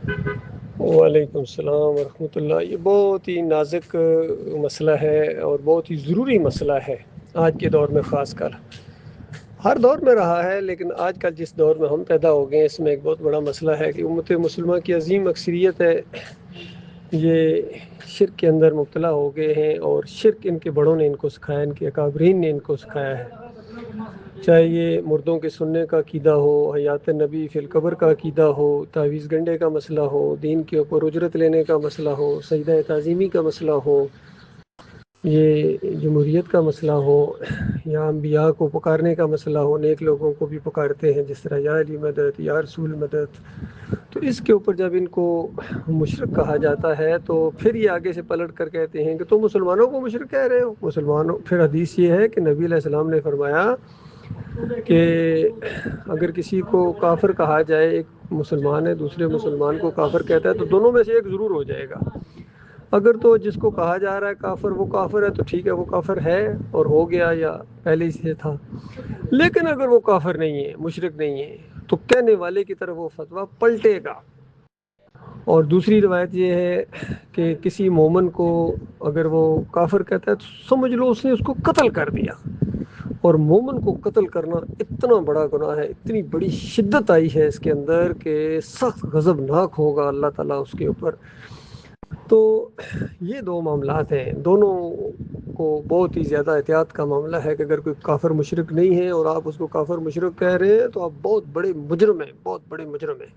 وعلیکم السلام ورحمۃ اللہ۔ یہ بہت ہی نازک مسئلہ ہے اور بہت ہی ضروری مسئلہ ہے آج کے دور میں، خاص کر ہر دور میں رہا ہے، لیکن آج کل جس دور میں ہم پیدا ہو گئے ہیں اس میں ایک بہت بڑا مسئلہ ہے کہ امت مسلمہ کی عظیم اکثریت ہے یہ شرک کے اندر مبتلا ہو گئے ہیں، اور شرک ان کے بڑوں نے ان کو سکھایا، ان کے اکابرین نے ان کو سکھایا ہے۔ چاہے یہ مردوں کے سننے کا عقیدہ ہو، حیات نبی فی القبر کا عقیدہ ہو، تعویذ گنڈے کا مسئلہ ہو، دین کے اوپر اجرت لینے کا مسئلہ ہو، سجدہ تعظیمی کا مسئلہ ہو، یہ جمہوریت کا مسئلہ ہو، یا انبیاء کو پکارنے کا مسئلہ ہو، نیک لوگوں کو بھی پکارتے ہیں جس طرح یا علی مدد یا رسول مدد۔ تو اس کے اوپر جب ان کو مشرک کہا جاتا ہے تو پھر یہ آگے سے پلٹ کر کہتے ہیں کہ تم مسلمانوں کو مشرک کہہ رہے ہو۔ مسلمانوں، پھر حدیث یہ ہے کہ نبی علیہ السلام نے فرمایا کہ اگر کسی کو کافر کہا جائے، ایک مسلمان ہے دوسرے مسلمان کو کافر کہتا ہے، تو دونوں میں سے ایک ضرور ہو جائے گا۔ اگر تو جس کو کہا جا رہا ہے کافر وہ کافر ہے تو ٹھیک ہے، وہ کافر ہے اور ہو گیا یا پہلے ہی سے تھا۔ لیکن اگر وہ کافر نہیں ہے، مشرک نہیں ہے، تو کہنے والے کی طرف وہ فتویٰ پلٹے گا۔ اور دوسری روایت یہ ہے کہ کسی مومن کو اگر وہ کافر کہتا ہے تو سمجھ لو اس نے اس کو قتل کر دیا۔ اور مومن کو قتل کرنا اتنا بڑا گناہ ہے، اتنی بڑی شدت آئی ہے اس کے اندر کہ سخت غضبناک ہوگا اللہ تعالیٰ اس کے اوپر۔ تو یہ دو معاملات ہیں، دونوں کو بہت ہی زیادہ احتیاط کا معاملہ ہے کہ اگر کوئی کافر مشرک نہیں ہے اور آپ اس کو کافر مشرک کہہ رہے ہیں تو آپ بہت بڑے مجرم ہیں، بہت بڑے مجرم ہیں۔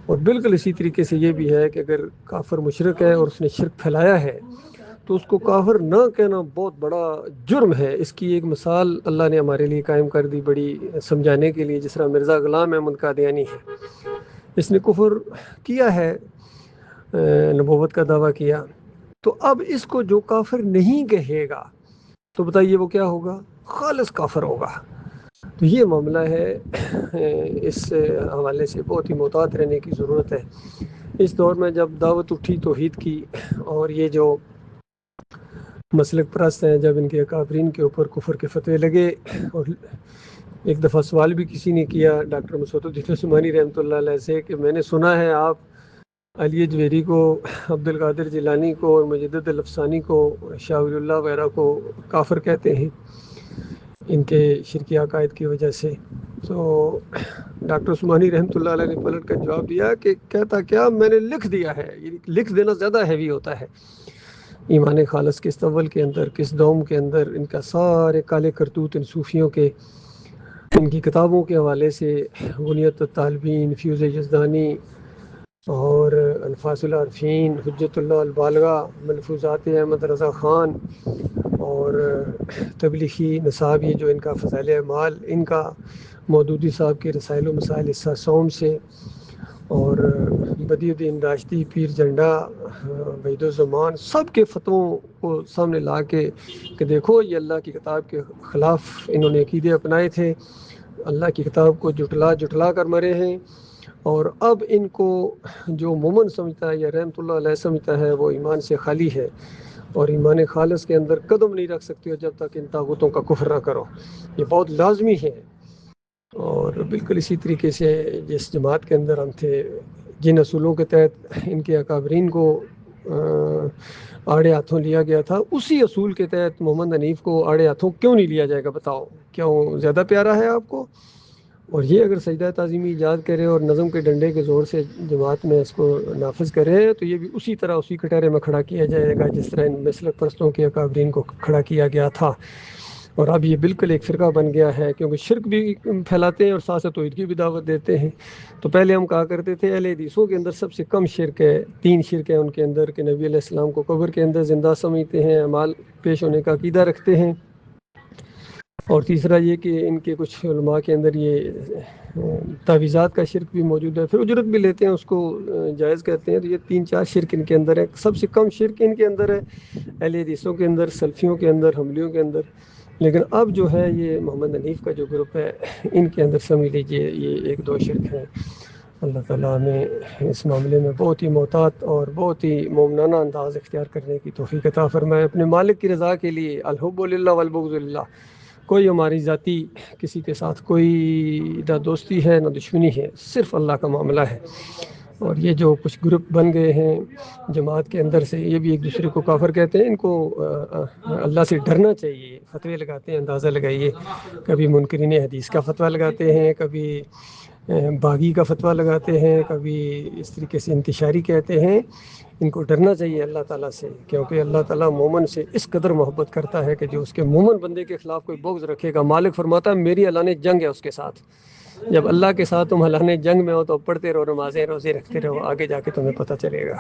اور بالکل اسی طریقے سے یہ بھی ہے کہ اگر کافر مشرک ہے اور اس نے شرک پھیلایا ہے تو اس کو کافر نہ کہنا بہت بڑا جرم ہے۔ اس کی ایک مثال اللہ نے ہمارے لیے قائم کر دی بڑی سمجھانے کے لیے، جس طرح مرزا غلام احمد قادیانی ہے، اس نے کفر کیا ہے، نبوت کا دعویٰ کیا، تو اب اس کو جو کافر نہیں کہے گا تو بتائیے وہ کیا ہوگا؟ خالص کافر ہوگا۔ تو یہ معاملہ ہے، اس حوالے سے بہت ہی محتاط رہنے کی ضرورت ہے۔ اس دور میں جب دعوت اٹھی توحید کی اور یہ جو مسلک پرست ہیں، جب ان کے اکابرین کے اوپر کفر کے فتوے لگے، اور ایک دفعہ سوال بھی کسی نے کیا ڈاکٹر مسعود الدین عثمانی رحمۃ اللہ علیہ سے کہ میں نے سنا ہے آپ علی جویری کو، عبد القادر جیلانی کو اور مجدد الافسانی کو، شاہ ولی اللہ وغیرہ کو کافر کہتے ہیں ان کے شرکی عقائد کی وجہ سے۔ تو ڈاکٹر عثمانی رحمۃ اللہ علیہ نے پلٹ کر جواب دیا کہ کہتا کیا، میں نے لکھ دیا ہے۔ یہ لکھ دینا زیادہ ہیوی ہوتا ہے۔ ایمان خالص کس اول کے اندر، کس دوم کے اندر ان کا سارے کالے کرتوت ان صوفیوں کے، ان کی کتابوں کے حوالے سے غنیت الطالبین، فیوز یزدانی اور انفاس العارفین، حجت اللہ البالغہ، ملفوظات احمد رضا خان اور تبلیغی نصاب، یہ جو ان کا فضائل اعمال، ان کا مودودی صاحب کے رسائل و مسائل حصہ سوم سے، اور بدی الدین راشدی، پیر جنڈا، وحید الزمان، سب کے فتووں کو سامنے لا کے کہ دیکھو یہ اللہ کی کتاب کے خلاف انہوں نے عقیدے اپنائے تھے، اللہ کی کتاب کو جٹلا کر مرے ہیں، اور اب ان کو جو مومن سمجھتا ہے یا رحمۃ اللہ علیہ سمجھتا ہے وہ ایمان سے خالی ہے، اور ایمان خالص کے اندر قدم نہیں رکھ سکتے ہو جب تک ان طاغوتوں کا کفر نہ کرو۔ یہ بہت لازمی ہے۔ اور بالکل اسی طریقے سے جس جماعت کے اندر ہم تھے، جن اصولوں کے تحت ان کے اکابرین کو آڑے ہاتھوں لیا گیا تھا، اسی اصول کے تحت محمد حنیف کو آڑے ہاتھوں کیوں نہیں لیا جائے گا؟ بتاؤ، کیوں زیادہ پیارا ہے آپ کو؟ اور یہ اگر سجدہ تعظیمی ایجاد کرے اور نظم کے ڈنڈے کے زور سے جماعت میں اس کو نافذ کرے تو یہ بھی اسی طرح اسی کٹہرے میں کھڑا کیا جائے گا جس طرح ان مسلک پرستوں کے اکابرین کو کھڑا کیا گیا تھا۔ اور اب یہ بالکل ایک فرقہ بن گیا ہے، کیونکہ شرک بھی پھیلاتے ہیں اور ساتھ ساتھ توحید کی بھی دعوت دیتے ہیں۔ تو پہلے ہم کہا کرتے تھے اہل حدیثوں کے اندر سب سے کم شرک ہے، 3 شرک ہے ان کے اندر، کہ نبی علیہ السلام کو قبر کے اندر زندہ سمجھتے ہیں، اعمال پیش ہونے کا عقیدہ رکھتے ہیں، اور تیسرا یہ کہ ان کے کچھ علماء کے اندر یہ تعویذات کا شرک بھی موجود ہے، پھر اجرت بھی لیتے ہیں، اس کو جائز کہتے ہیں۔ تو یہ 3-4 شرک ان کے اندر ہے۔ سب سے کم شرک ان کے اندر ہے اہل حدیثوں کے اندر، سلفیوں کے اندر، حنبلیوں کے اندر۔ لیکن اب جو ہے یہ محمد حنیف کا جو گروپ ہے ان کے اندر سمجھ لیجیے یہ 1-2 شرک ہے۔ اللہ تعالیٰ نے اس معاملے میں بہت ہی محتاط اور بہت ہی مومنانہ انداز اختیار کرنے کی توفیق عطا فرمائے، اپنے مالک کی رضا کے لیے۔ الحب للہ والبغض للہ، کوئی ہماری ذاتی کسی کے ساتھ کوئی نہ دوستی ہے نہ دشمنی ہے، صرف اللہ کا معاملہ ہے۔ اور یہ جو کچھ گروپ بن گئے ہیں جماعت کے اندر سے، یہ بھی ایک دوسرے کو کافر کہتے ہیں. ان کو اللہ سے ڈرنا چاہیے. فتوے لگاتے ہیں، اندازہ لگائیے، کبھی منکرین حدیث کا فتویٰ لگاتے ہیں، کبھی باغی کا فتویٰ لگاتے ہیں، کبھی اس طریقے سے انتشاری کہتے ہیں. ان کو ڈرنا چاہیے اللہ تعالیٰ سے، کیونکہ اللہ تعالیٰ مومن سے اس قدر محبت کرتا ہے کہ جو اس کے مومن بندے کے خلاف کوئی بغض رکھے گا، مالک فرماتا ہے میری اعلان جنگ ہے اس کے ساتھ. جب اللہ کے ساتھ تم اعلان جنگ میں ہو تو پڑھتے رہو، نمازیں روزے رکھتے رہو، آگے جا کے تمہیں پتہ چلے گا.